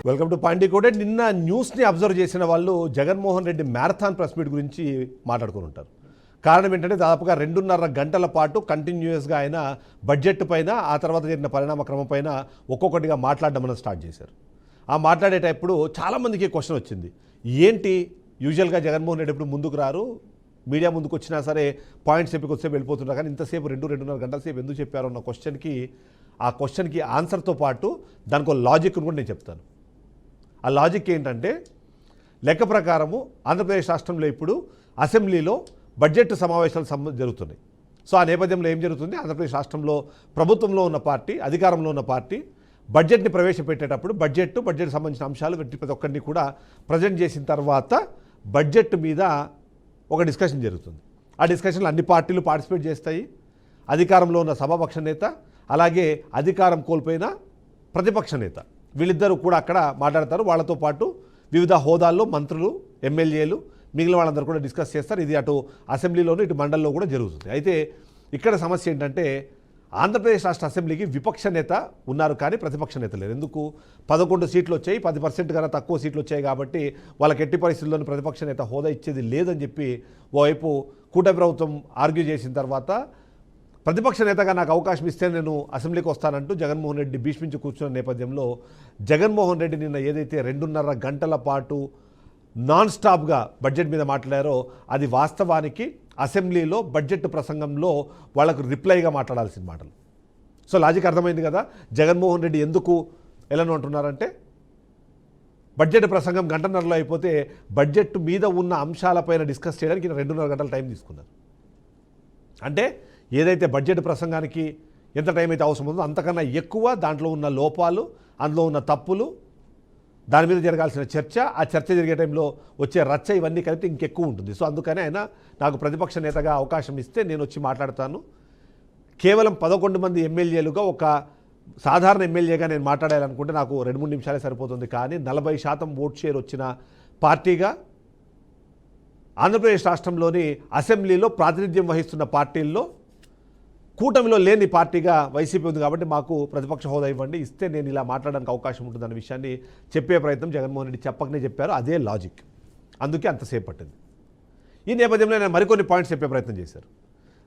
Welcome to point coated. నిన్న న్యూస్ని observe చేసిన వాళ్ళు Jaganmohan Reddy marathon press meet గురించి మాట్లాడుకుని ఉంటారు. కారణం ఏంటంటే దాదాపుగా 2.5 గంటల పాటు కంటిన్యూస్గా ఆయన బడ్జెట్ పైన ఆ తర్వాత జరిగిన పరిణామ క్రమం పైన ఒక్కొక్కటిగా మాట్లాడడం అనేది స్టార్ట్ చేశారు. ఆ మాట్లాడేటప్పుడు చాలామందికి క్వశ్చన్ వచ్చింది, ఏంటి యూజువల్గా జగన్మోహన్ రెడ్డి ఇప్పుడు ముందుకు రారు, మీడియా ముందుకు వచ్చినా సరే పాయింట్స్ చెప్పి వెళ్ళిపోతున్నారు, కానీ ఇంతసేపు 2.5 గంటల సేపు ఎందుకు చెప్పారు అన్న క్వశ్చన్కి ఆన్సర్తో పాటు దానికి ఒక లాజిక్ కూడా నేను చెప్తాను. ఆ లాజిక్ ఏంటంటే, లెక్క ప్రకారము ఆంధ్రప్రదేశ్ రాష్ట్రంలో ఇప్పుడు అసెంబ్లీలో బడ్జెట్ సమావేశాలు జరుగుతున్నాయి. సో ఆ నేపథ్యంలో ఏం జరుగుతుంది, ఆంధ్రప్రదేశ్ రాష్ట్రంలో ప్రభుత్వంలో ఉన్న పార్టీ, అధికారంలో ఉన్న పార్టీ బడ్జెట్ని ప్రవేశపెట్టేటప్పుడు బడ్జెట్ సంబంధించిన అంశాలు ప్రతి ఒక్కరిని కూడా ప్రజెంట్ చేసిన తర్వాత బడ్జెట్ మీద ఒక డిస్కషన్ జరుగుతుంది. ఆ డిస్కషన్లో అన్ని పార్టీలు పార్టిసిపేట్ చేస్తాయి. అధికారంలో ఉన్న సభాపక్ష నేత, అలాగే అధికారం కోల్పోయిన ప్రతిపక్ష నేత, వీళ్ళిద్దరూ కూడా అక్కడ మాట్లాడతారు. వాళ్ళతో పాటు వివిధ హోదాల్లో మంత్రులు, ఎమ్మెల్యేలు, మిగిలిన వాళ్ళందరూ కూడా డిస్కస్ చేస్తారు. ఇది అటు అసెంబ్లీలోనూ ఇటు మండలిలో కూడా జరుగుతుంది. అయితే ఇక్కడ సమస్య ఏంటంటే, ఆంధ్రప్రదేశ్ రాష్ట్ర అసెంబ్లీకి విపక్ష నేత ఉన్నారు కానీ ప్రతిపక్ష నేత లేరు. ఎందుకు? 11 సీట్లు వచ్చాయి, 10% కన్నా తక్కువ సీట్లు వచ్చాయి కాబట్టి వాళ్ళకి ఎట్టి పరిస్థితుల్లోనూ ప్రతిపక్ష నేత హోదా ఇచ్చేది లేదని చెప్పి ఓవైపు కూటమి ప్రభుత్వం ఆర్గ్యూ చేసిన తర్వాత, ప్రతిపక్ష నేతగా నాకు అవకాశం ఇస్తే నేను అసెంబ్లీకి వస్తానంటూ జగన్మోహన్ రెడ్డి భీష్మించి కూర్చున్న నేపథ్యంలో జగన్మోహన్ రెడ్డి నిన్న ఏదైతే 2.5 గంటల పాటు నాన్ స్టాప్గా బడ్జెట్ మీద మాట్లాడారో అది వాస్తవానికి అసెంబ్లీలో బడ్జెట్ ప్రసంగంలో వాళ్ళకు రిప్లైగా మాట్లాడాల్సిన మాటలు. సో లాజిక్ అర్థమైంది కదా. జగన్మోహన్ రెడ్డి ఎందుకు ఎలానో అంటున్నారంటే, బడ్జెట్ ప్రసంగం గంటన్నరలో అయిపోతే బడ్జెట్ మీద ఉన్న అంశాలపైన డిస్కస్ చేయడానికి 2.5 గంటల టైం తీసుకున్నారు. అంటే ఏదైతే బడ్జెట్ ప్రసంగానికి ఎంత టైం అయితే అవసరం ఉందో అంతకన్నా ఎక్కువ దాంట్లో ఉన్న లోపాలు, అందులో ఉన్న తప్పులు, దాని మీద జరగాల్సిన చర్చ, ఆ చర్చ జరిగే టైంలో వచ్చే రచ్చ, ఇవన్నీ కలిపి ఇంకెక్కువ ఉంటుంది. సో అందుకని ఆయన నాకు ప్రతిపక్ష నేతగా అవకాశం ఇస్తే నేను వచ్చి మాట్లాడతాను, కేవలం 11 మంది ఎమ్మెల్యేలుగా ఒక సాధారణ ఎమ్మెల్యేగా నేను మాట్లాడాలనుకుంటే నాకు 2-3 నిమిషాలే సరిపోతుంది. కానీ 40% ఓట్ షేర్ వచ్చిన పార్టీగా, ఆంధ్రప్రదేశ్ రాష్ట్రంలోని అసెంబ్లీలో ప్రాతినిధ్యం వహిస్తున్న పార్టీల్లో కూటమిలో లేని పార్టీగా వైసీపీ ఉంది కాబట్టి మాకు ప్రతిపక్ష హోదా ఇవ్వండి, ఇస్తే నేను ఇలా మాట్లాడడానికి అవకాశం ఉంటుందన్న విషయాన్ని చెప్పే ప్రయత్నం జగన్మోహన్ రెడ్డి చెప్పకనే చెప్పారు. అదే లాజిక్, అందుకే అంతసేపు పట్టింది. ఈ నేపథ్యంలో నేను మరికొన్ని పాయింట్స్ చెప్పే ప్రయత్నం చేశారు.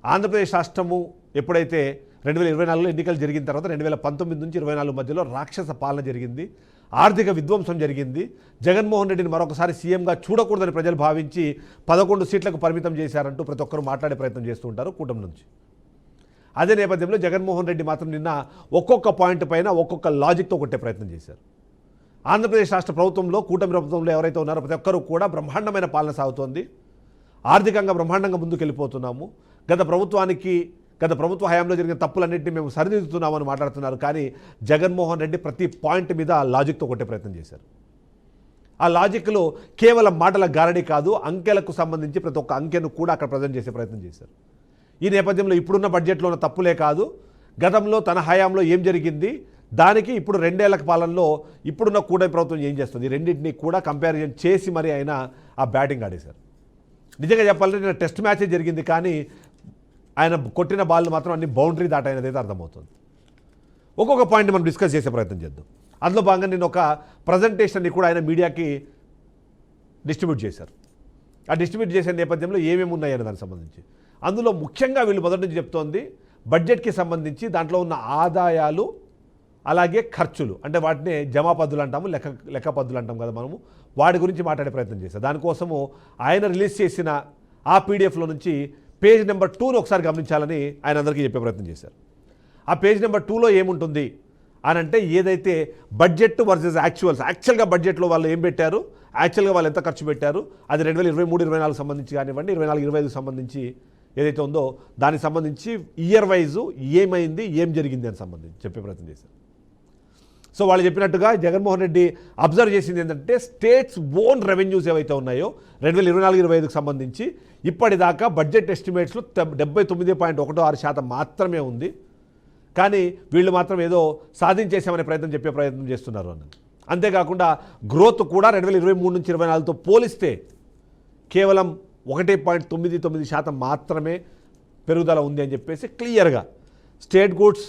ఆంధ్రప్రదేశ్ రాష్ట్రము ఎప్పుడైతే 2024లో ఎన్నికలు జరిగిన తర్వాత 2019 నుంచి 24 మధ్యలో రాక్షస పాలన జరిగింది, ఆర్థిక విధ్వంసం జరిగింది. జగన్మోహన్ రెడ్డిని మరొకసారి సీఎంగా చూడకూడదని ప్రజలు భావించి 11 సీట్లకు పరిమితం చేశారంటూ ప్రతి ఒక్కరు మాట్లాడే ప్రయత్నం చేస్తూ ఉంటారు కూటమి నుంచి. అదే నేపథ్యంలో జగన్మోహన్ రెడ్డి మాత్రం నిన్న ఒక్కొక్క పాయింట్ పైన ఒక్కొక్క లాజిక్తో కొట్టే ప్రయత్నం చేశారు. ఆంధ్రప్రదేశ్ రాష్ట్ర ప్రభుత్వంలో, కూటమి ప్రభుత్వంలో ఎవరైతే ఉన్నారో ప్రతి ఒక్కరూ కూడా బ్రహ్మాండమైన పాలన సాగుతోంది, ఆర్థికంగా బ్రహ్మాండంగా ముందుకు వెళ్ళిపోతున్నాము, గత ప్రభుత్వ హయాంలో జరిగిన తప్పులన్నింటినీ మేము సరిదిద్దుతున్నామని మాట్లాడుతున్నారు. కానీ జగన్మోహన్ రెడ్డి ప్రతి పాయింట్ మీద లాజిక్తో కొట్టే ప్రయత్నం చేశారు. ఆ లాజిక్లో కేవలం మాటల గారడీ కాదు, అంకెలకు సంబంధించి ప్రతి ఒక్క అంకెను కూడా అక్కడ ప్రజెంట్ చేసే ప్రయత్నం చేశారు. ఈ నేపథ్యంలో ఇప్పుడున్న బడ్జెట్లో ఉన్న తప్పులే కాదు, గతంలో తన హయాంలో ఏం జరిగింది, దానికి ఇప్పుడు 2 ఏళ్ల పాలనలో ఇప్పుడున్న కూటమి ప్రభుత్వం ఏం చేస్తుంది, రెండింటినీ కూడా కంపారిజన్ చేసి మరి ఆయన ఆ బ్యాటింగ్ ఆడేశారు. నిజంగా చెప్పాలంటే నేను టెస్ట్ మ్యాచే జరిగింది, కానీ ఆయన కొట్టిన బాల్ మాత్రం అన్ని బౌండరీ దాటైనదైతే అర్థమవుతుంది. ఒక్కొక్క పాయింట్ మనం డిస్కస్ చేసే ప్రయత్నం చేద్దాం. అందులో భాగంగా నేను ఒక ప్రజెంటేషన్ని కూడా ఆయన మీడియాకి డిస్ట్రిబ్యూట్ చేశారు. ఆ డిస్ట్రిబ్యూట్ చేసే నేపథ్యంలో ఏమేమి ఉన్నాయని దానికి సంబంధించి అందులో ముఖ్యంగా వీళ్ళు మొదటి నుంచి చెప్తోంది బడ్జెట్కి సంబంధించి దాంట్లో ఉన్న ఆదాయాలు, అలాగే ఖర్చులు, అంటే వాటిని జమా పద్దులు అంటాము, లెక్క పద్దులు అంటాం కదా మనము, వాటి గురించి మాట్లాడే ప్రయత్నం చేశారు. దానికోసము ఆయన రిలీజ్ చేసిన ఆ పీడిఎఫ్లో నుంచి పేజ్ నెంబర్ 2ను ఒకసారి గమనించాలని ఆయన అందరికీ చెప్పే ప్రయత్నం చేశారు. ఆ పేజ్ నెంబర్ 2లో ఏముంటుంది అని అంటే, ఏదైతే బడ్జెట్ వర్సెస్ యాక్చువల్గా బడ్జెట్లో వాళ్ళు ఏం పెట్టారు, యాక్చువల్గా వాళ్ళు ఎంత ఖర్చు పెట్టారు, అది 2023-24 సంబంధించి కానివ్వండి, 24-25 సంబంధించి ఏదైతే ఉందో దానికి సంబంధించి ఇయర్ వైజు ఏమైంది, ఏం జరిగింది అని సంబంధించి చెప్పే ప్రయత్నం చేశారు. సో వాళ్ళు చెప్పినట్టుగా జగన్మోహన్ రెడ్డి అబ్జర్వ్ చేసింది ఏంటంటే, స్టేట్స్ ఓన్ రెవెన్యూస్ ఏవైతే ఉన్నాయో 2024-25కు సంబంధించి ఇప్పటిదాకా బడ్జెట్ ఎస్టిమేట్స్లో 79.16% మాత్రమే ఉంది, కానీ వీళ్ళు మాత్రం ఏదో సాధించేసామనే చెప్పే ప్రయత్నం చేస్తున్నారు అన్నది. అంతేకాకుండా గ్రోత్ కూడా 2023 నుంచి 24తో పోలిస్తే కేవలం 1.99% మాత్రమే పెరుగుదల ఉంది అని చెప్పేసి క్లియర్గా స్టేట్ గూడ్స్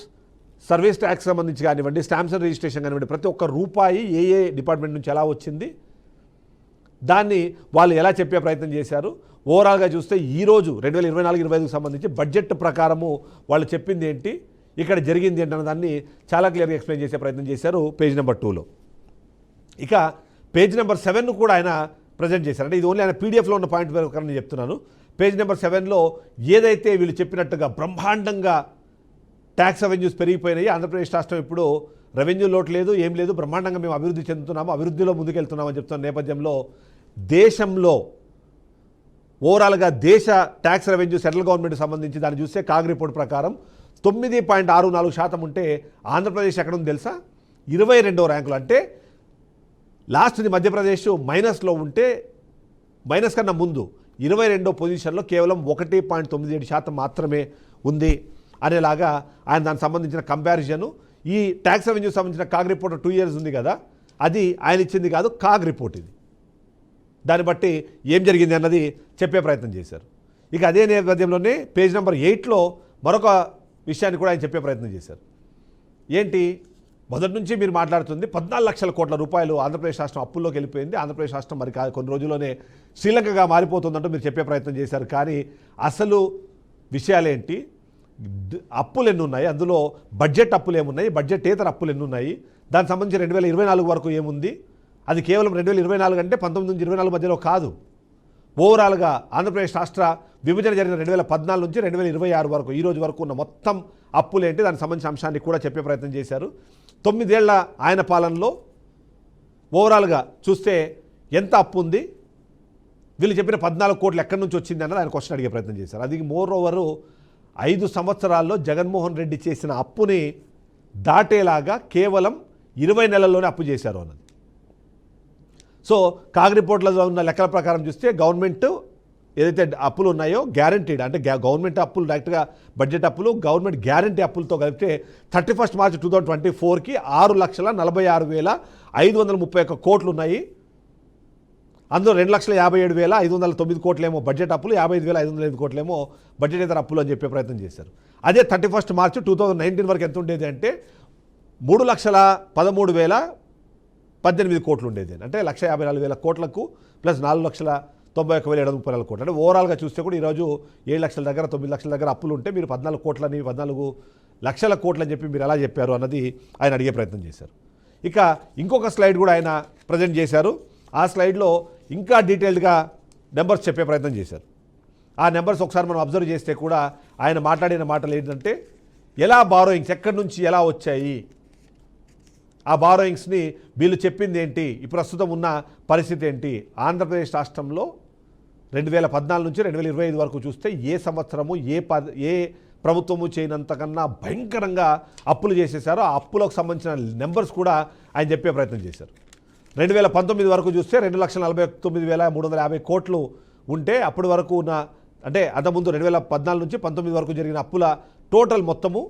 సర్వీస్ ట్యాక్స్ సంబంధించి కానివ్వండి, స్టాంప్స్ అండ్ రిజిస్ట్రేషన్ కానివ్వండి, ప్రతి ఒక్క రూపాయి ఏ ఏ డిపార్ట్మెంట్ నుంచి ఎలా వచ్చింది, దాన్ని వాళ్ళు ఎలా చెప్పే ప్రయత్నం చేశారు. ఓవరాల్గా చూస్తే ఈరోజు 2024-25కు సంబంధించి బడ్జెట్ ప్రకారము వాళ్ళు చెప్పింది ఏంటి, ఇక్కడ జరిగింది ఏంటి అన్న దాన్ని చాలా క్లియర్గా ఎక్స్ప్లెయిన్ చేసే ప్రయత్నం చేశారు పేజ్ నెంబర్ 2లో. ఇక పేజ్ నెంబర్ 7 కూడా ఆయన ప్రజెంట్ చేశారు. అంటే ఇది ఓన్లీ ఆయన పీడిఎఫ్లో ఉన్న పాయింట్ ప్రకారం నేను చెప్తున్నాను. పేజ్ నెంబర్ 7లో ఏదైతే వీళ్ళు చెప్పినట్టుగా బ్రహ్మాండంగా ట్యాక్స్ రెవెన్యూస్ పెరిగిపోయినాయి, ఆంధ్రప్రదేశ్ రాష్ట్రం ఇప్పుడు రెవెన్యూ లోటు లేదు, ఏం లేదు, బ్రహ్మాండంగా మేము అభివృద్ధి చెందుతున్నాము, అభివృద్ధిలో ముందుకెళ్తున్నామని చెప్తున్న నేపథ్యంలో దేశంలో ఓవరాల్గా దేశ ట్యాక్స్ రెవెన్యూ సెంట్రల్ గవర్నమెంట్కి సంబంధించి దాన్ని చూస్తే కాగ్ రిపోర్ట్ ప్రకారం 9.64% ఉంటే ఆంధ్రప్రదేశ్ ఎక్కడ ఉంది తెలుసా, 22వ ర్యాంకులు. అంటే లాస్ట్ది మధ్యప్రదేశ్ మైనస్లో ఉంటే మైనస్ కన్నా ముందు 22వ పొజిషన్లో కేవలం 1.97% మాత్రమే ఉంది అనేలాగా ఆయన దానికి సంబంధించిన కంపారిజను. ఈ ట్యాక్స్ రెవెన్యూ సంబంధించిన కాగ్ రిపోర్ట్ 2 years ఉంది కదా, అది ఆయన ఇచ్చింది కాదు, కాగ్ రిపోర్ట్ ఇది. దాన్ని బట్టి ఏం జరిగింది అన్నది చెప్పే ప్రయత్నం చేశారు. ఇక అదే నేపథ్యంలోనే పేజ్ నెంబర్ 8లో మరొక విషయాన్ని కూడా ఆయన చెప్పే ప్రయత్నం చేశారు. ఏంటి, మొదటి నుంచి మీరు మాట్లాడుతుంది 14 లక్షల కోట్ల రూపాయలు ఆంధ్రప్రదేశ్ రాష్ట్రం అప్పుల్లోకి వెళ్ళిపోయింది, ఆంధ్రప్రదేశ్ రాష్ట్రం మరి కొన్ని రోజుల్లోనే శ్రీలంకగా మారిపోతుందంటూ మీరు చెప్పే ప్రయత్నం చేశారు. కానీ అసలు విషయాలేంటి, అప్పులు ఎన్ని ఉన్నాయి, అందులో బడ్జెట్ అప్పులు ఏమున్నాయి, బడ్జెటేతర అప్పులు ఎన్ని ఉన్నాయి, దానికి సంబంధించి 2024 వరకు ఏముంది, అది కేవలం 2024 అంటే 19-24 మధ్యలో కాదు, ఓవరాల్గా ఆంధ్రప్రదేశ్ రాష్ట్ర విభజన జరిగిన 2014 నుంచి 2026 వరకు ఈ రోజు వరకు ఉన్న మొత్తం అప్పులేంటి, దానికి సంబంధించిన అంశాన్ని కూడా చెప్పే ప్రయత్నం చేశారు. 9 ఏళ్ల ఆయన పాలనలో ఓవరాల్గా చూస్తే ఎంత అప్పు ఉంది, వీళ్ళు చెప్పిన 14 కోట్లు ఎక్కడి నుంచి వచ్చింది అన్నది ఆయన క్వశ్చన్ అడిగే ప్రయత్నం చేశారు. అది మోర్ ఓవరు 5 సంవత్సరాల్లో జగన్మోహన్ రెడ్డి చేసిన అప్పుని దాటేలాగా కేవలం 20 నెలల్లోనే అప్పు చేశారు అన్నది. సో కాగ్ రిపోర్ట్లో ఉన్న లెక్కల ప్రకారం చూస్తే గవర్నమెంట్ ఏదైతే అప్పులు ఉన్నాయో గ్యారంటీడ్, అంటే గవర్నమెంట్ అప్పులు డైరెక్ట్గా బడ్జెట్ అప్పులు, గవర్నమెంట్ గ్యారంటీ అప్పులతో కలిపితే 31 మార్చి 2024కి 6,46,531 కోట్లు ఉన్నాయి. అందులో 2,57,509 కోట్లేమో బడ్జెట్ అప్పులు, 55,505 కోట్లేమో బడ్జెట్ ఇతర అప్పులు అని చెప్పే ప్రయత్నం చేశారు. అదే 31 మార్చి 2019 వరకు ఎంత ఉండేది అంటే 3,13,018 కోట్లు ఉండేది. అంటే 1,54,000 కోట్లకు ప్లస్ 4,91,734 కోట్లు. అంటే ఓవరాల్గా చూస్తే కూడా ఈరోజు 7 లక్షల దగ్గర 9 లక్షల దగ్గర అప్పులు ఉంటే మీరు 14 కోట్లని 14 లక్షల కోట్లని చెప్పి మీరు ఎలా చెప్పారు అన్నది ఆయన అడిగే ప్రయత్నం చేశారు. ఇక ఇంకొక స్లైడ్ కూడా ఆయన ప్రజెంట్ చేశారు. ఆ స్లైడ్లో ఇంకా డీటెయిల్డ్గా నెంబర్స్ చెప్పే ప్రయత్నం చేశారు. ఆ నెంబర్స్ ఒకసారి మనం అబ్జర్వ్ చేస్తే కూడా ఆయన మాట్లాడిన మాటలు ఏంటంటే ఎలా బారోయింగ్స్ ఎక్కడి నుంచి ఎలా వచ్చాయి, ఆ బారోయింగ్స్ని వీళ్ళు చెప్పింది ఏంటి, ఈ ప్రస్తుతం ఉన్న పరిస్థితి ఏంటి. ఆంధ్రప్రదేశ్ రాష్ట్రంలో 2014 నుంచి 2025 వరకు చూస్తే ఏ సంవత్సరము ఏ ప్రభుత్వము చేయనంతకన్నా భయంకరంగా అప్పులు చేసేసారో ఆ అప్పులకు సంబంధించిన నెంబర్స్ కూడా ఆయన చెప్పే ప్రయత్నం చేశారు. 2019 వరకు చూస్తే 2,49,350 కోట్లు ఉంటే అప్పటి వరకు ఉన్న, అంటే అంతకుముందు 2014 నుంచి 19 వరకు జరిగిన అప్పుల టోటల్ మొత్తము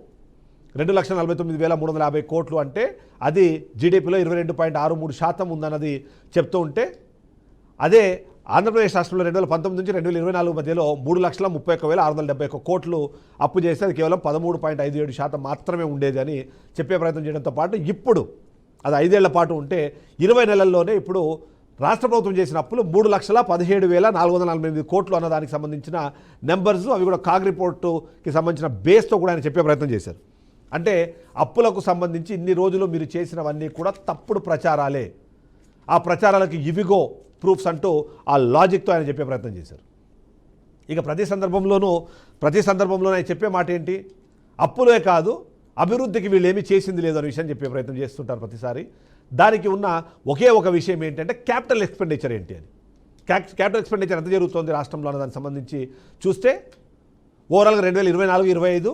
2,49,350 కోట్లు. అంటే అది జీడీపీలో 22.63% ఉందన్నది చెప్తూ ఉంటే, అదే ఆంధ్రప్రదేశ్ రాష్ట్రంలో 2019 నుంచి 2024 మధ్యలో 3,31,671 కోట్లు అప్పు చేస్తే అది కేవలం 13.57% మాత్రమే ఉండేది అని చెప్పే ప్రయత్నం చేయడంతో పాటు ఇప్పుడు అది 5 ఏళ్ల పాటు ఉంటే 20 నెలల్లోనే ఇప్పుడు రాష్ట్ర ప్రభుత్వం చేసిన అప్పులు 3,17,448 కోట్లు అన్న దానికి సంబంధించిన నెంబర్స్, అవి కూడా కాగ్ రిపోర్టుకి సంబంధించిన బేస్తో కూడా ఆయన చెప్పే ప్రయత్నం చేశారు. అంటే అప్పులకు సంబంధించి ఇన్ని రోజులు మీరు చేసినవన్నీ కూడా తప్పుడు ప్రచారాలే, ఆ ప్రచారాలకు ఇవిగో ప్రూఫ్స్ అంటూ ఆ లాజిక్తో ఆయన చెప్పే ప్రయత్నం చేశారు. ఇక ప్రతి సందర్భంలోనూ ఆయన చెప్పే మాట ఏంటి, అప్పులే కాదు అభివృద్ధికి వీళ్ళు ఏమీ చేసింది లేదనే విషయం చెప్పే ప్రయత్నం చేస్తుంటారు ప్రతిసారి. దానికి ఉన్న ఒకే ఒక విషయం ఏంటంటే క్యాపిటల్ ఎక్స్పెండిచర్ ఏంటి అని. క్యాపిటల్ ఎక్స్పెండిచర్ ఎంత జరుగుతుంది రాష్ట్రంలో అన్న దానికి సంబంధించి చూస్తే ఓవరాల్గా 2024-25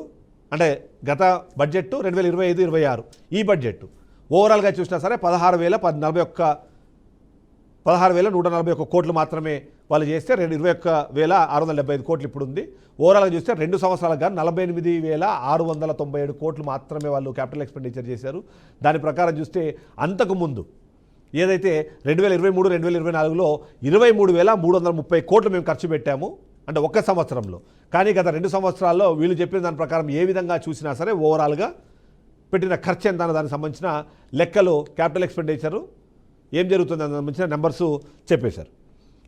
అంటే గత బడ్జెట్ 2025-26 ఈ బడ్జెట్ ఓవరాల్గా చూసినా సరే 16,141 కోట్లు మాత్రమే వాళ్ళు చేస్తే 21,675 కోట్లు ఇప్పుడు ఉంది. ఓవరాల్గా చూస్తే 2 సంవత్సరాలకు కానీ 48,697 కోట్లు మాత్రమే వాళ్ళు క్యాపిటల్ ఎక్స్పెండిచర్ చేశారు. దాని ప్రకారం చూస్తే అంతకుముందు ఏదైతే 2023-2024లో 23,330 కోట్లు మేము ఖర్చు పెట్టాము అంటే ఒక్క సంవత్సరంలో. కానీ గత 2 సంవత్సరాల్లో వీళ్ళు చెప్పిన దాని ప్రకారం ఏ విధంగా చూసినా సరే ఓవరాల్గా పెట్టిన ఖర్చు ఎంత అన్న దానికి సంబంధించిన లెక్కలు, క్యాపిటల్ ఎక్స్పెండిచరు ఏం జరుగుతుంది దానికి సంబంధించిన నెంబర్స్ చెప్పేశారు.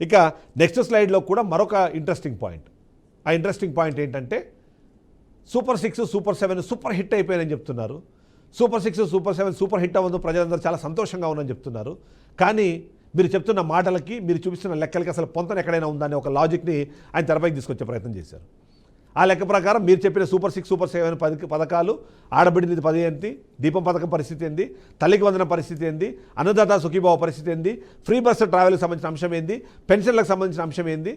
ఇక నెక్స్ట్ స్లైడ్లో కూడా మరొక ఇంట్రెస్టింగ్ పాయింట్. ఆ ఇంట్రెస్టింగ్ పాయింట్ ఏంటంటే సూపర్ 6, సూపర్ 7 సూపర్ హిట్ అయిపోయాయని చెప్తున్నారు. సూపర్ 6, సూపర్ 7 సూపర్ హిట్ అవ్వదు, ప్రజలందరూ చాలా సంతోషంగా ఉందని చెప్తున్నారు. కానీ మీరు చెప్తున్న మాటలకి, మీరు చూపిస్తున్న లెక్కలకి అసలు పొంతన ఎక్కడైనా ఉందని ఒక లాజిక్ని ఆయన తెరపైకి తీసుకొచ్చే ప్రయత్నం చేశారు. ఆ లెక్క ప్రకారం మీరు చెప్పిన సూపర్ 6, సూపర్ 7 పథకాలు, ఆడబిడ్డది 10 ఏంటి, దీపం పథకం పరిస్థితి ఏంది, తల్లికి వందనం పరిస్థితి ఏంది, అన్నదాత సుఖీభావ పరిస్థితి ఏంది, ఫ్రీ బస్ ట్రావెల్కి సంబంధించిన అంశం ఏంది, పెన్షన్లకు సంబంధించిన అంశం ఏంది,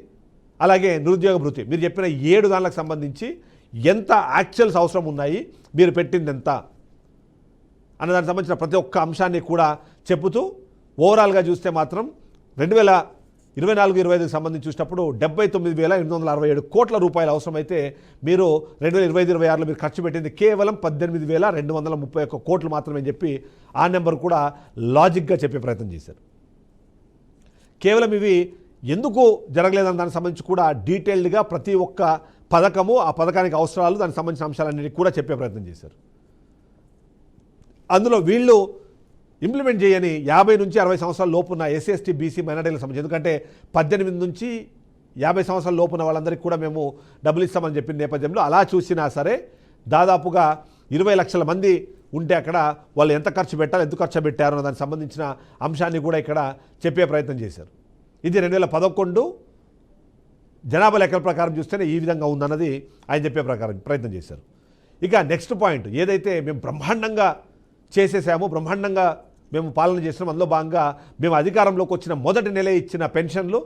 అలాగే నిరుద్యోగ భృతి మీరు చెప్పిన 7 దానికి సంబంధించి ఎంత యాక్చువల్స్ అవసరం ఉన్నాయి, మీరు పెట్టింది ఎంత అన్నదానికి సంబంధించిన ప్రతి ఒక్క అంశాన్ని కూడా చెబుతూ ఓవరాల్గా చూస్తే మాత్రం 2024-25కి సంబంధించి చూసినప్పుడు 79,867 కోట్ల రూపాయలు అవసరమైతే మీరు 2025-26లో మీరు ఖర్చు పెట్టింది కేవలం 18,231 కోట్లు మాత్రమే చెప్పి ఆ నెంబర్ కూడా లాజిక్గా చెప్పే ప్రయత్నం చేశారు. కేవలం ఇవి ఎందుకు జరగలేదని దానికి సంబంధించి కూడా డీటెయిల్డ్గా ప్రతి ఒక్క పథకము, ఆ పథకానికి అవసరాలు, దానికి సంబంధించిన అంశాలన్నిటి కూడా చెప్పే ప్రయత్నం చేశారు. అందులో వీళ్ళు ఇంప్లిమెంట్ చేయని 50 నుంచి 60 సంవత్సరాల లోపున్న ఎస్సీ, ఎస్టీ, బీసీ మైనారిటీలకు సంబంధించి, ఎందుకంటే 18 నుంచి 50 సంవత్సరాల లోపున్న వాళ్ళందరికీ కూడా మేము డబ్బులు ఇస్తామని చెప్పిన నేపథ్యంలో అలా చూసినా సరే దాదాపుగా 20 లక్షల మంది ఉంటే అక్కడ వాళ్ళు ఎంత ఖర్చు పెట్టాలి, ఎంత ఖర్చు పెట్టారు అన్న దానికి సంబంధించిన అంశాన్ని కూడా ఇక్కడ చెప్పే ప్రయత్నం చేశారు. ఇది 2011 జనాభా లెక్కల ప్రకారం చూస్తేనే ఈ విధంగా ఉందన్నది ఆయన చెప్పే ప్రయత్నం చేశారు. ఇక నెక్స్ట్ పాయింట్, ఏదైతే మేము బ్రహ్మాండంగా చేసేసామో, బ్రహ్మాండంగా మేము పాలన చేసినాం, అందులో భాగంగా మేము అధికారంలోకి వచ్చిన మొదటి నెల ఇచ్చిన పెన్షన్లు,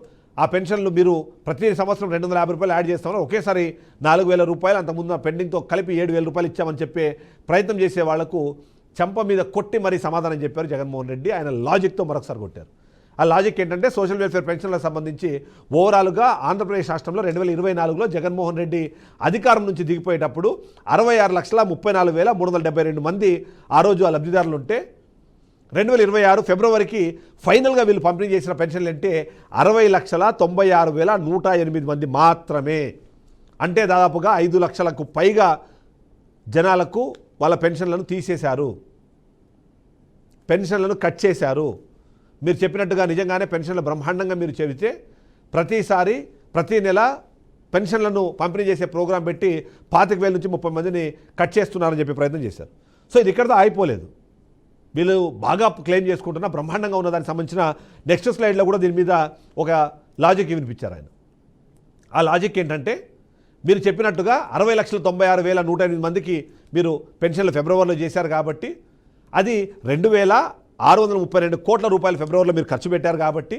ఆ పెన్షన్లు మీరు ప్రతి సంవత్సరం 250 రూపాయలు యాడ్ చేస్తామని ఒకేసారి 4,000 రూపాయలు, అంతకుముందు పెండింగ్తో కలిపి 7,000 రూపాయలు ఇచ్చామని చెప్పే ప్రయత్నం చేసే వాళ్లకు చెంప మీద కొట్టి మరీ సమాధానం చెప్పారు జగన్మోహన్ రెడ్డి. ఆయన లాజిక్తో మరొకసారి కొట్టారు. ఆ లాజిక్ ఏంటంటే సోషల్ వెల్ఫేర్ పెన్షన్లకు సంబంధించి ఓవరాల్గా ఆంధ్రప్రదేశ్ రాష్ట్రంలో 2024లో జగన్మోహన్ రెడ్డి అధికారం నుంచి దిగిపోయేటప్పుడు 66,34,372 మంది ఆ రోజు ఆ లబ్ధిదారులు ఉంటే 2026 ఫిబ్రవరికి ఫైనల్గా వీళ్ళు పంపిణీ చేసిన పెన్షన్లు అంటే 60,96,108 మంది మాత్రమే. అంటే దాదాపుగా 5 లక్షలకు పైగా జనాలకు వాళ్ళ పెన్షన్లను తీసేశారు, పెన్షన్లను కట్ చేశారు. మీరు చెప్పినట్టుగా నిజంగానే పెన్షన్లు బ్రహ్మాండంగా మీరు చెబితే ప్రతిసారి ప్రతి నెల పెన్షన్లను పంపిణీ చేసే ప్రోగ్రాం పెట్టి 25,000 నుంచి 30 మందిని కట్ చేస్తున్నారని చెప్పి ప్రయత్నం చేశారు. సో ఇది ఇక్కడతో అయిపోలేదు, వీళ్ళు బాగా క్లెయిమ్ చేసుకుంటున్న బ్రహ్మాండంగా ఉన్న దానికి సంబంధించిన నెక్స్ట్ స్లైడ్లో కూడా దీని మీద ఒక లాజిక్ వినిపించారు ఆయన. ఆ లాజిక్ ఏంటంటే మీరు చెప్పినట్టుగా 60,96,108 మందికి మీరు పెన్షన్లు ఫిబ్రవరిలో చేశారు కాబట్టి అది 2,632 కోట్ల రూపాయలు ఫిబ్రవరిలో మీరు ఖర్చు పెట్టారు కాబట్టి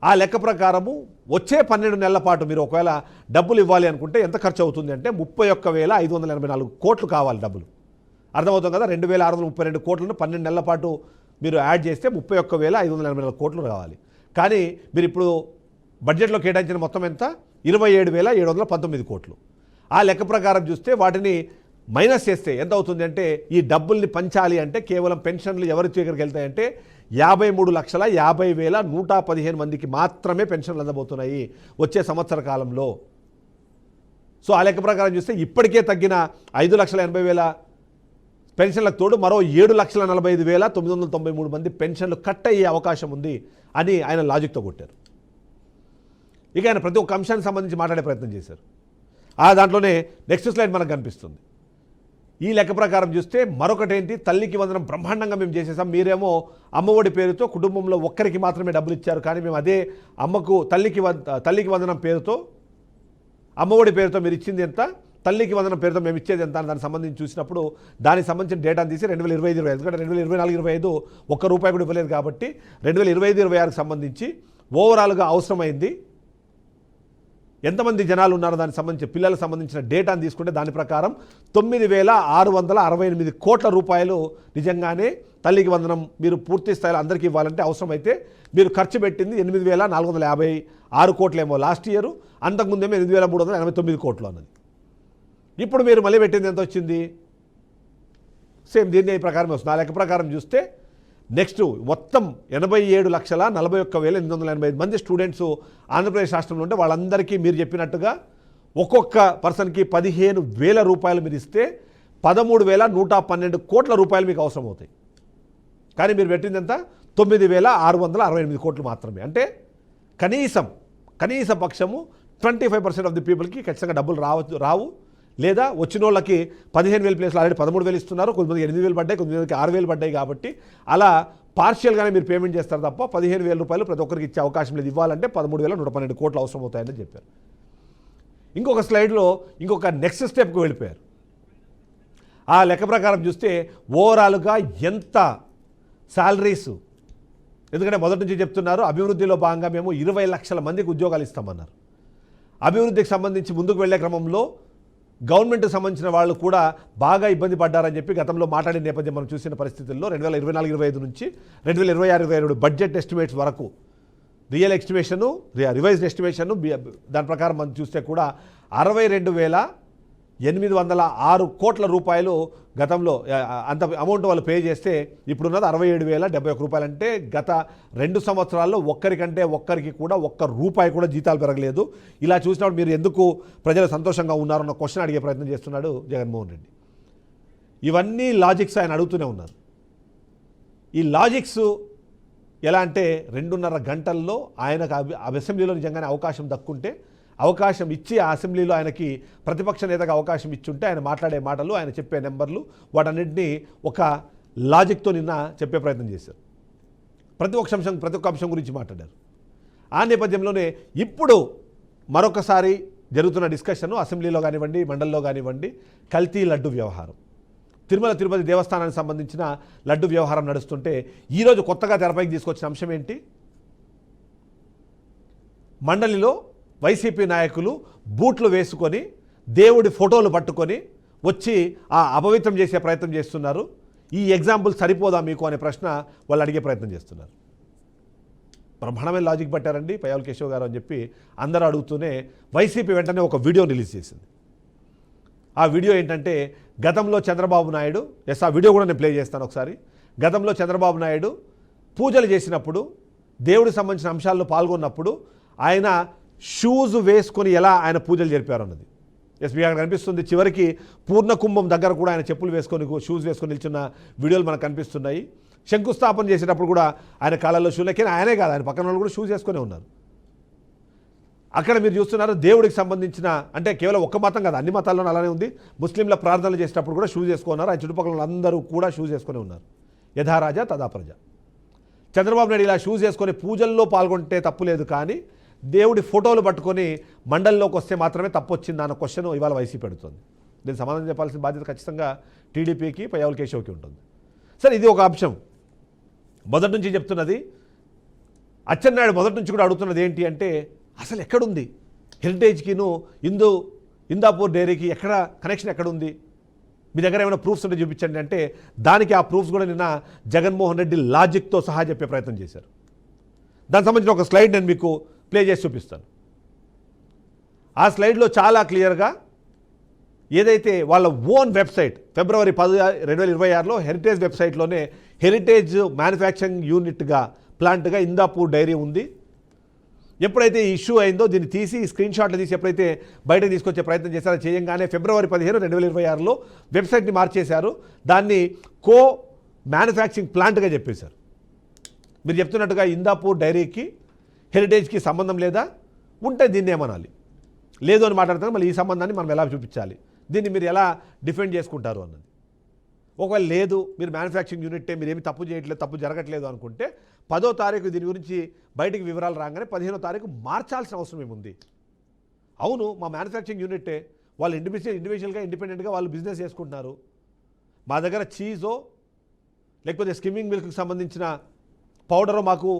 ఆ లెక్క ప్రకారము వచ్చే 12 నెలల పాటు మీరు ఒకవేళ డబ్బులు ఇవ్వాలి అనుకుంటే ఎంత ఖర్చు అవుతుంది అంటే 31,584 కోట్లు కావాలి డబ్బులు. అర్థమవుతుంది కదా, 2,632 కోట్లను 12 నెలల పాటు మీరు యాడ్ చేస్తే 31,584 కోట్లు కావాలి. కానీ మీరు ఇప్పుడు బడ్జెట్లో కేటాయించిన మొత్తం ఎంత, 27,719 కోట్లు. ఆ లెక్క ప్రకారం చూస్తే వాటిని మైనస్ చేస్తే ఎంత అవుతుంది అంటే ఈ డబ్బుల్ని పంచాలి అంటే కేవలం పెన్షన్లు ఎవరి దగ్గరికి వెళ్తాయంటే 53,50,115 మందికి మాత్రమే పెన్షన్లు అందబోతున్నాయి వచ్చే సంవత్సర కాలంలో. సో ఆ లెక్క ప్రకారం చూస్తే ఇప్పటికే తగ్గిన 5,80,000 పెన్షన్లకు తోడు మరో 7,45,993 మంది పెన్షన్లు కట్ అయ్యే అవకాశం ఉంది అని ఆయన లాజిక్తో కొట్టారు. ఇక ఆయన ప్రతి ఒక్క అంశానికి సంబంధించి మాట్లాడే ప్రయత్నం చేశారు. ఆ దాంట్లోనే నెక్స్ట్ స్లైడ్ మనకు కనిపిస్తుంది. ఈ లెక్క ప్రకారం చూస్తే మరొకటేంటి, తల్లికి వందనం బ్రహ్మాండంగా మేము చేసేసాం, మీరేమో అమ్మఒడి పేరుతో కుటుంబంలో ఒక్కరికి మాత్రమే డబ్బులు ఇచ్చారు, కానీ మేము అదే అమ్మకు తల్లికి వందనం పేరుతో అమ్మఒడి పేరుతో మీరు ఇచ్చింది ఎంత, తల్లికి వందనం పేరుతో మేము ఇచ్చేది ఎంత అని దానికి సంబంధించి చూసినప్పుడు దానికి సంబంధించిన డేటాను తీసి 2025-26, ఎందుకంటే 2024-25 ఒక్క రూపాయి కూడా ఇవ్వలేదు కాబట్టి 2025-26కి సంబంధించి ఓవరాల్గా అవసరమైంది ఎంతమంది జనాలు ఉన్నారో దానికి సంబంధించి పిల్లలకు సంబంధించిన డేటాను తీసుకుంటే దాని ప్రకారం 9,668 కోట్ల రూపాయలు నిజంగానే తల్లికి వందనం మీరు పూర్తి స్థాయిలో అందరికీ ఇవ్వాలంటే అవసరమైతే మీరు ఖర్చు పెట్టింది 8,456 కోట్లేమో లాస్ట్ ఇయర్, అంతకుముందేమో 8,389 కోట్లు అన్నది. ఇప్పుడు మీరు మళ్ళీ పెట్టింది ఎంత వచ్చింది, సేమ్ దీన్ని ప్రకారం వస్తుంది. ఆ లెక్క ప్రకారం చూస్తే నెక్స్ట్ మొత్తం 87,41,885 మంది స్టూడెంట్స్ ఆంధ్రప్రదేశ్ రాష్ట్రంలో ఉంటే వాళ్ళందరికీ మీరు చెప్పినట్టుగా ఒక్కొక్క పర్సన్కి 15,000 రూపాయలు మీరు ఇస్తే 13,112 కోట్ల రూపాయలు మీకు అవసరం అవుతాయి. కానీ మీరు పెట్టింది ఎంత? 9,668 కోట్లు మాత్రమే. అంటే కనీస పక్షము 25% ఆఫ్ ది పీపుల్కి ఖచ్చితంగా డబ్బులు రావు. లేదా వచ్చిన వాళ్ళకి 15,000 ప్లేస్లో ఆల్రెడీ 13,000 ఇస్తున్నారు, కొంతమంది 8,000 పడ్డాయి, కొంతమందికి 6,000 పడ్డాయి. కాబట్టి అలా పార్షియల్గానే మీరు పేమెంట్ చేస్తారు తప్ప 15,000 రూపాయలు ప్రతి ఒక్కరికి ఇచ్చే అవకాశం లేదు. ఇవ్వాలంటే 13,112 కోట్లు అవసరం అవుతాయని చెప్పారు. ఇంకొక స్లైడ్లో ఇంకొక నెక్స్ట్ స్టెప్కి వెళ్ళిపోయారు. ఆ లెక్క ప్రకారం చూస్తే ఓవరాల్గా ఎంత శాలరీస్, ఎందుకంటే మొదటి నుంచి చెప్తున్నారు అభివృద్ధిలో భాగంగా మేము 20 లక్షల మందికి ఉద్యోగాలు ఇస్తామన్నారు. అభివృద్ధికి సంబంధించి ముందుకు వెళ్లే క్రమంలో గవర్నమెంట్కి సంబంధించిన వాళ్ళు కూడా బాగా ఇబ్బంది పడ్డారని చెప్పి గతంలో మాట్లాడిన నేపథ్యం మనం చూసిన పరిస్థితుల్లో 2024-25 నుంచి 2026-27 బడ్జెట్ ఎస్టిమేట్స్ వరకు రియల్ ఎస్టిమేషను, రివైజ్డ్ ఎస్టిమేషను దాని ప్రకారం మనం చూస్తే కూడా 62,806 కోట్ల రూపాయలు గతంలో అంత అమౌంట్ వాళ్ళు పే చేస్తే ఇప్పుడున్నది 67,071 రూపాయలు. అంటే గత 2 సంవత్సరాల్లో ఒక్కరికి కూడా ఒక్క రూపాయి కూడా జీతాలు పెరగలేదు. ఇలా చూసినప్పుడు మీరు ఎందుకు ప్రజలు సంతోషంగా ఉన్నారన్న క్వశ్చన్ అడిగే ప్రయత్నం చేస్తున్నాడు జగన్మోహన్ రెడ్డి. ఇవన్నీ లాజిక్స్ ఆయన అడుగుతూనే ఉన్నారు. ఈ లాజిక్స్ ఎలా అంటే 2.5 గంటల్లో ఆయనకు అసెంబ్లీలో నిజంగానే అవకాశం దక్కుంటే, అవకాశం ఇచ్చి ఆ అసెంబ్లీలో ఆయనకి ప్రతిపక్ష నేతగా అవకాశం ఇచ్చుంటే ఆయన మాట్లాడే మాటలు, ఆయన చెప్పే నెంబర్లు, వాటన్నిటినీ ఒక లాజిక్తో నిన్న చెప్పే ప్రయత్నం చేశారు. ప్రతి ఒక్క అంశం గురించి మాట్లాడారు. ఆ నేపథ్యంలోనే ఇప్పుడు మరొకసారి జరుగుతున్న డిస్కషన్ అసెంబ్లీలో కానివ్వండి, మండలిలో కానివ్వండి, కల్తీ లడ్డు వ్యవహారం, తిరుపతి దేవస్థానానికి సంబంధించిన లడ్డు వ్యవహారం నడుస్తుంటే ఈరోజు కొత్తగా తెరపైకి తీసుకొచ్చిన అంశం ఏంటి? మండలిలో వైసీపీ నాయకులు బూట్లు వేసుకొని దేవుడి ఫోటోలు పట్టుకొని వచ్చి ఆ అపవిత్రం చేసే ప్రయత్నం చేస్తున్నారు. ఈ ఎగ్జాంపుల్ సరిపోదా మీకు అనే ప్రశ్న వాళ్ళు అడిగే ప్రయత్నం చేస్తున్నారు. బ్రహ్మాండమైన లాజిక్ పట్టారండి పయ్యావుల కేశవ్ గారు అని చెప్పి అందరూ అడుగుతూనే వైసీపీ వెంటనే ఒక వీడియో రిలీజ్ చేసింది. ఆ వీడియో ఏంటంటే గతంలో చంద్రబాబు నాయుడు, ఆ వీడియో కూడా నేను ప్లే చేస్తాను ఒకసారి. గతంలో చంద్రబాబు నాయుడు పూజలు చేసినప్పుడు, దేవుడికి సంబంధించిన అంశాల్లో పాల్గొన్నప్పుడు ఆయన షూస్ వేసుకొని ఎలా ఆయన పూజలు జరిపారు అన్నది ఎస్పీ గారు కనిపిస్తుంది. చివరికి పూర్ణ కుంభం దగ్గర కూడా ఆయన చెప్పులు వేసుకొని షూస్ వేసుకొని నిల్చున్న వీడియోలు మనకు కనిపిస్తున్నాయి. శంకుస్థాపన చేసేటప్పుడు కూడా ఆయన కాళ్ళల్లో షూ, లేకపోతే ఆయనే కాదు ఆయన పక్కన వాళ్ళు కూడా షూస్ వేసుకునే ఉన్నారు. అక్కడ మీరు చూస్తున్నారు దేవుడికి సంబంధించిన, అంటే కేవలం ఒక్క మతం కాదు అన్ని మతాల్లోనూ అలానే ఉంది. ముస్లింల ప్రార్థనలు చేసేటప్పుడు కూడా షూస్ వేసుకున్నారు. ఆయన చుట్టుపక్కల అందరూ కూడా షూస్ వేసుకునే ఉన్నారు. యథా రాజా తదా ప్రజ. చంద్రబాబు నాయుడు ఇలా షూస్ వేసుకొని పూజల్లో పాల్గొంటే తప్పు లేదు, కానీ దేవుడి ఫోటోలు పట్టుకొని మండలిలోకి వస్తే మాత్రమే తప్పు వచ్చింది అన్న క్వశ్చన్ ఇవాళ వైసీపీ పెడుతుంది. దీనికి సమాధానం చెప్పాల్సిన బాధ్యత ఖచ్చితంగా టీడీపీకి, పయ్యావుల కేశవ్కి ఉంటుంది. సరే, ఇది ఒక అంశం. మొదటి నుంచి చెప్తున్నది అచ్చెన్నాయుడు మొదటి నుంచి కూడా అడుగుతున్నది ఏంటి అంటే అసలు ఎక్కడుంది హెరిటేజ్కిను ఇందాపూర్ డైరీకి ఎక్కడ కనెక్షన్ ఎక్కడుంది, మీ దగ్గర ఏమైనా ప్రూఫ్స్ ఉంటే చూపించండి అంటే దానికి ఆ ప్రూఫ్స్ కూడా నిన్న జగన్మోహన్ రెడ్డి లాజిక్తో సహా చెప్పే ప్రయత్నం చేశారు. దానికి సంబంధించిన ఒక స్లైడ్ నేను మీకు ప్లే చేసి చూపిస్తాను. ఆ స్లైడ్లో చాలా క్లియర్గా ఏదైతే వాళ్ళ ఓన్ వెబ్సైట్ ఫిబ్రవరి 10, 2026లో హెరిటేజ్ వెబ్సైట్లోనే హెరిటేజ్ మ్యానుఫ్యాక్చరింగ్ యూనిట్గా ప్లాంట్గా ఇందాపూర్ డైరీ ఉంది. ఎప్పుడైతే ఇష్యూ అయిందో దీన్ని తీసి స్క్రీన్ షాట్లు తీసి ఎప్పుడైతే బయటకు తీసుకొచ్చే ప్రయత్నం చేశారో చేయంగానే ఫిబ్రవరి 15, 2026లో వెబ్సైట్ని మార్చేశారు. దాన్ని కో మ్యానుఫ్యాక్చరింగ్ ప్లాంట్గా చెప్పేశారు. మీరు చెప్తున్నట్టుగా ఇందాపూర్ డైరీకి హెరిటేజ్కి సంబంధం లేదా, ఉంటే దీన్ని ఏమనాలి, లేదు అని మాట్లాడుతున్నారు. మళ్ళీ ఈ సంబంధాన్ని మనం ఎలా చూపించాలి, దీన్ని మీరు ఎలా డిఫెండ్ చేసుకుంటారు అన్నది. ఒకవేళ లేదు మీరు మ్యానుఫ్యాక్చరింగ్ యూనిట్టే, మీరు ఏమి తప్పు చేయట్లేదు, తప్పు జరగట్లేదు అనుకుంటే 10వ తారీఖు దీని గురించి బయటికి వివరాలు రాగానే 15వ తారీఖు మార్చాల్సిన అవసరం ఏముంది? అవును మా మ్యానుఫ్యాక్చరింగ్ యూనిట్టే, వాళ్ళు ఇండివిజువల్గా ఇండిపెండెంట్గా వాళ్ళు బిజినెస్ చేసుకుంటున్నారు. మా దగ్గర చీజో లేకపోతే స్కిమ్మింగ్ మిల్క్కి సంబంధించిన పౌడరో మాకు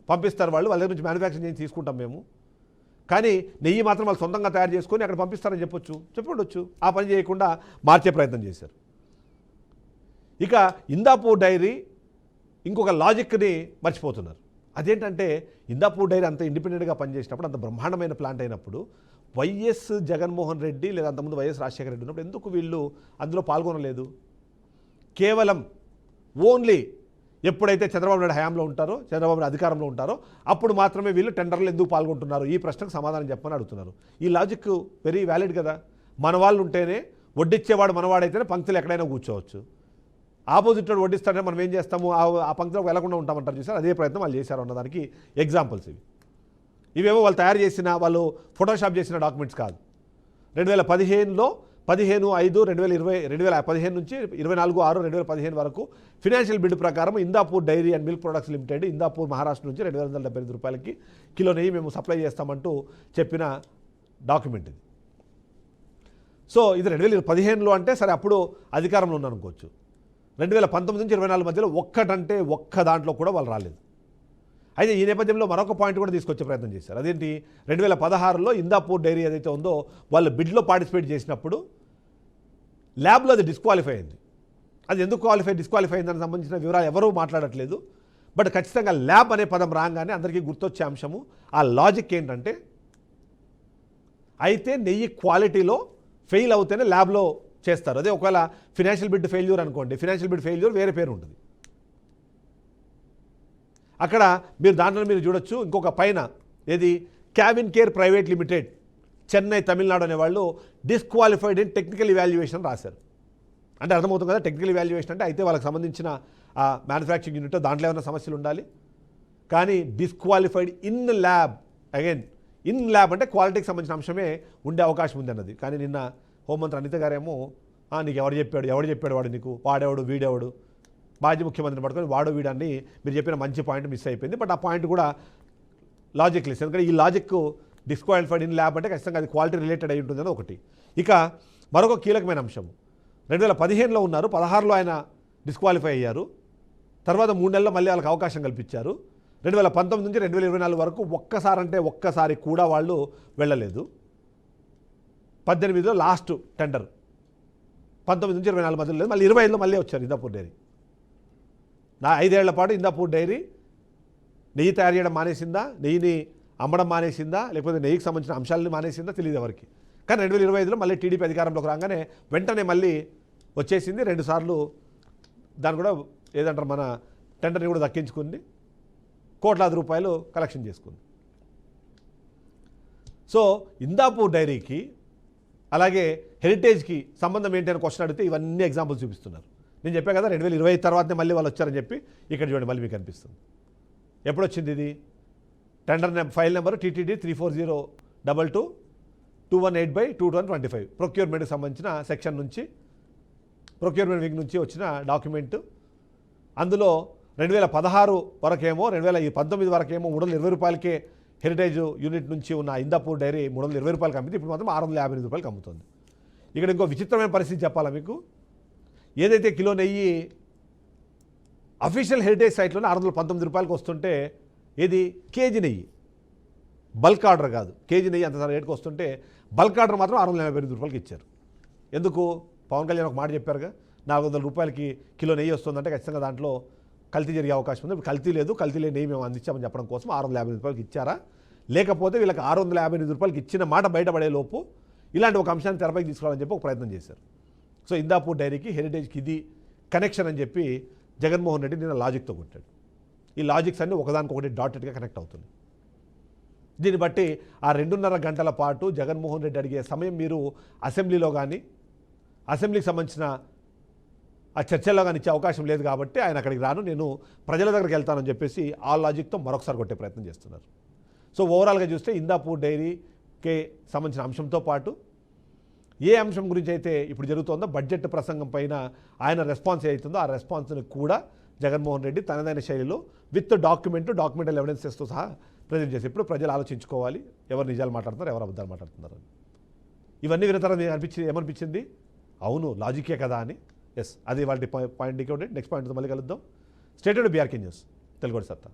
పంపిస్తారు, వాళ్ళ దగ్గర నుంచి మ్యానుఫ్యాక్చరింగ్ చేసి తీసుకుంటాం మేము. కానీ నెయ్యి మాత్రం వాళ్ళు సొంతంగా తయారు చేసుకొని అక్కడ పంపిస్తారని చెప్పొచ్చు. ఆ పని చేయకుండా మార్చే ప్రయత్నం చేశారు. ఇక ఇందాపూర్ డైరీ ఇంకొక లాజిక్ని మర్చిపోతున్నారు. అదేంటంటే ఇందాపూర్ డైరీ అంత ఇండిపెండెంట్గా పనిచేసినప్పుడు, అంత బ్రహ్మాండమైన ప్లాంట్ అయినప్పుడు వైఎస్ జగన్మోహన్ రెడ్డి లేదా అంతకుముందు వైఎస్ రాజశేఖర రెడ్డి ఉన్నప్పుడు ఎందుకు వీళ్ళు అందులో పాల్గొనలేదు? కేవలం ఓన్లీ ఎప్పుడైతే చంద్రబాబు నాయుడు హయాంలో ఉంటారో, చంద్రబాబు నాయుడు అధికారంలో ఉంటారో అప్పుడు మాత్రమే వీళ్ళు టెండర్లు ఎందుకు పాల్గొంటున్నారు, ఈ ప్రశ్నకు సమాధానం చెప్పమని అడుగుతున్నారు. ఈ లాజిక్ వెరీ వ్యాలిడ్ కదా. మన వాళ్ళు ఉంటేనే వడ్డిచ్చేవాడు మనవాడైతేనే పంక్తులు ఎక్కడైనా కూర్చోవచ్చు. ఆపోజిట్ వాడు వడ్డిస్తాడే మనం ఏం చేస్తాము, ఆ పంక్తిలోకి వెళ్లకుండా ఉంటామంటారు చూసారు. అదే ప్రయత్నం వాళ్ళు చేశారు అన్నదానికి ఎగ్జాంపుల్స్ ఇవేమో వాళ్ళు తయారు చేసిన, వాళ్ళు ఫోటోషాప్ చేసిన డాక్యుమెంట్స్ కాదు. 2015లో 15/5/2015 నుంచి 24/6/2015 వరకు ఫినాన్షియల్ బిడ్ ప్రకారం Indapur dairy and milk products limited, Indapur Maharashtra నుంచి 2,275 రూపాయలకి కిలో నెయ్యి మేము సప్లై చేస్తామంటూ చెప్పిన డాక్యుమెంట్ ఇది. సో ఇది 2015లో అంటే సరే అప్పుడు అధికారంలో ఉన్నాను అనుకోవచ్చు. 2019 నుంచి 24 మధ్యలో ఒక్క దాంట్లో కూడా వాళ్ళు రాలేదు. అయితే ఈ నేపథ్యంలో మరొక పాయింట్ కూడా తీసుకొచ్చే ప్రయత్నం చేశారు. అదేంటి, 2016లో ఇందాపూర్ డైరీ ఏదైతే ఉందో వాళ్ళు బిడ్లో పార్టిసిపేట్ చేసినప్పుడు ల్యాబ్లో అది డిస్క్వాలిఫై అయింది. అది ఎందుకు డిస్క్వాలిఫై అయిందని సంబంధించిన వివరాలు ఎవరూ మాట్లాడట్లేదు. బట్ ఖచ్చితంగా ల్యాబ్ అనే పదం రాగానే అందరికీ గుర్తొచ్చే అంశము ఆ లాజిక్ ఏంటంటే, అయితే నెయ్యి క్వాలిటీలో ఫెయిల్ అవుతేనే ల్యాబ్లో చేస్తారు. అదే ఒకవేళ ఫినాన్షియల్ బిడ్ ఫెయిల్యూర్ అనుకోండి, ఫినాన్షియల్ బిడ్ ఫెయిల్యూర్ వేరే పేరు ఉంటుంది. అక్కడ మీరు దాంట్లో మీరు చూడొచ్చు ఇంకొక పైన ఏది, CavinKare private limited Chennai Tamil Nadu అనేవాళ్ళు డిస్క్వాలిఫైడ్ ఇన్ టెక్నికల్ ఇవాల్యుయేషన్ రాశారు. అంటే అర్థమవుతుంది కదా, టెక్నికల్ ఇవాల్యుయేషన్ అంటే అయితే వాళ్ళకి సంబంధించిన మ్యానుఫ్యాక్చరింగ్ యూనిట్ దాంట్లో ఏమైనా సమస్యలు ఉండాలి. కానీ disqualified in lab, again in lab అంటే క్వాలిటీకి సంబంధించిన అంశమే ఉండే అవకాశం ఉంది అన్నది. కానీ నిన్న హోంమంత్రి అనిత గారేమో నీకు ఎవరు చెప్పాడు వాడు నీకు, వాడేవాడు వీడేవాడు, మాజీ ముఖ్యమంత్రిని పట్టుకొని వాడు వీడాన్ని మీరు చెప్పిన మంచి పాయింట్ మిస్ అయిపోయింది. బట్ ఆ పాయింట్ కూడా లాజిక్ లెస్. ఎందుకంటే ఈ లాజిక్ డిస్క్వాలిఫైడ్ ఇన్ ల్యాబ్ అంటే ఖచ్చితంగా అది క్వాలిటీ రిలేటెడ్ అయి ఉంటుందని ఒకటి. ఇక మరొక కీలకమైన అంశం, 2015లో ఉన్నారు, 16లో ఆయన డిస్క్వాలిఫై అయ్యారు. తర్వాత 3 నెలల్లో మళ్ళీ వాళ్ళకి అవకాశం కల్పించారు. 2019 నుంచి 2024 వరకు ఒక్కసారి కూడా వాళ్ళు వెళ్ళలేదు. 18లో లాస్ట్ టెండర్, 19 నుంచి 24 మధ్యలో లేదు. మళ్ళీ 25లో మళ్ళీ వచ్చారు ఇందాపూర్ డైరీ. 5 ఏళ్ల పాటు ఇందాపూర్ డైరీ నెయ్యి తయారు చేయడం మానేసిందా, నెయ్యిని అమ్మడం మానేసిందా, లేకపోతే నెయ్యికి సంబంధించిన అంశాలని మానేసిందా తెలియదు ఎవరికి. కానీ 2025లో మళ్ళీ టీడీపీ అధికారంలోకి రాగానే వెంటనే మళ్ళీ వచ్చేసింది. 2 సార్లు దాన్ని కూడా ఏదంటారు మన టెండర్ని కూడా దక్కించుకుంది, కోట్లాది రూపాయలు కలెక్షన్ చేసుకుంది. సో ఇందాపూర్ డైరీకి అలాగే హెరిటేజ్కి సంబంధం ఏంటి అని క్వశ్చన్ అడిగితే ఇవన్నీ ఎగ్జాంపుల్స్ చూపిస్తున్నారు. నేను చెప్పా కదా 2020 తర్వాతనే మళ్ళీ వాళ్ళు వచ్చారని చెప్పి. ఇక్కడ చూడండి మళ్ళీ మీకు అనిపిస్తుంది. ఎప్పుడు వచ్చింది ఇది, టెండర్ ఫైల్ నెంబర్ TTD 3402221/8/2025 ప్రొక్యూర్మెంట్కి సంబంధించిన సెక్షన్ నుంచి, ప్రొక్యూర్మెంట్ వింగ్ నుంచి వచ్చిన డాక్యుమెంట్. అందులో 2016 వరకేమో 2019 వరకేమో 320 రూపాయలకే హెరిటేజ్ యూనిట్ నుంచి ఉన్న ఇందాపూర్ డైరీ 320 రూపాయలకి అమ్మింది. ఇప్పుడు మాత్రం 658 రూపాయలకి అమ్ముతుంది. ఇక్కడ ఇంకో విచిత్రమైన పరిస్థితి చెప్పాలా మీకు, ఏదైతే కిలో నెయ్యి అఫీషియల్ హెరిటేజ్ సైట్లోనే 619 రూపాయలకి వస్తుంటే, ఏది కేజీ నెయ్యి బల్క్ ఆర్డర్ కాదు, కేజీ నెయ్యి అంత రేటుకి వస్తుంటే బల్క్ ఆర్డర్ మాత్రం 688 రూపాయలకి ఇచ్చారు. ఎందుకు, పవన్ కళ్యాణ్ ఒక మాట చెప్పారుగా, 400 రూపాయలకి కిలో నెయ్యి వస్తుందంటే ఖచ్చితంగా దాంట్లో కల్తీ జరిగే అవకాశం ఉంది. కల్తీ లేదు, కల్తీ లేని నెయ్యి మేము అందించామని చెప్పడం కోసం 658 రూపాయలకి ఇచ్చారా, లేకపోతే వీళ్ళకి 658 రూపాయలకి ఇచ్చిన మాట బయటపడే లోపు ఇలాంటి ఒక అంశాన్ని తెరపైకి తీసుకురావాలని చెప్పి ఒక ప్రయత్నం చేశారు. సో ఇందాపూర్ డైరీకి హెరిటేజ్కి ఇది కనెక్షన్ అని చెప్పి జగన్మోహన్ రెడ్డి నిన్న లాజిక్తో కొట్టాడు. ఈ లాజిక్స్ అన్నీ ఒకదానికొకటి డాటెడ్గా కనెక్ట్ అవుతుంది. దీన్ని బట్టి ఆ 2.5 గంటల పాటు జగన్మోహన్ రెడ్డి అడిగే సమయం మీరు అసెంబ్లీలో కానీ, అసెంబ్లీకి సంబంధించిన ఆ చర్చల్లో కానీ ఇచ్చే అవకాశం లేదు. కాబట్టి ఆయన అక్కడికి రాను, నేను ప్రజల దగ్గరికి వెళ్తానని చెప్పేసి ఆ లాజిక్తో మరొకసారి కొట్టే ప్రయత్నం చేస్తున్నారు. సో ఓవరాల్గా చూస్తే ఇందాపూర్ డైరీకి సంబంధించిన అంశంతో పాటు ఏ అంశం గురించి అయితే ఇప్పుడు జరుగుతుందో బడ్జెట్ ప్రసంగం పైన ఆయన రెస్పాన్స్ అవుతుందో ఆ రెస్పాన్స్ని కూడా జగన్మోహన్ రెడ్డి తనదైన శైలిలో విత్ డాక్యుమెంటల్ ఎవిడెన్సెస్తో సహా ప్రజెంట్ చేసి, ఇప్పుడు ప్రజలు ఆలోచించుకోవాలి ఎవరు నిజాలు మాట్లాడుతున్నారు, ఎవరు అబద్ధాలు మాట్లాడుతున్నారు. ఇవన్నీ విన్న తర్వాత ఏమనిపించింది, అవును లాజికే కదా అని. ఎస్, అది వాళ్ళ పాయింట్. నెక్స్ట్ పాయింట్తో మళ్ళీ కలుద్దాం. స్టేట్ BRK న్యూస్, తెలుగు సత్తా.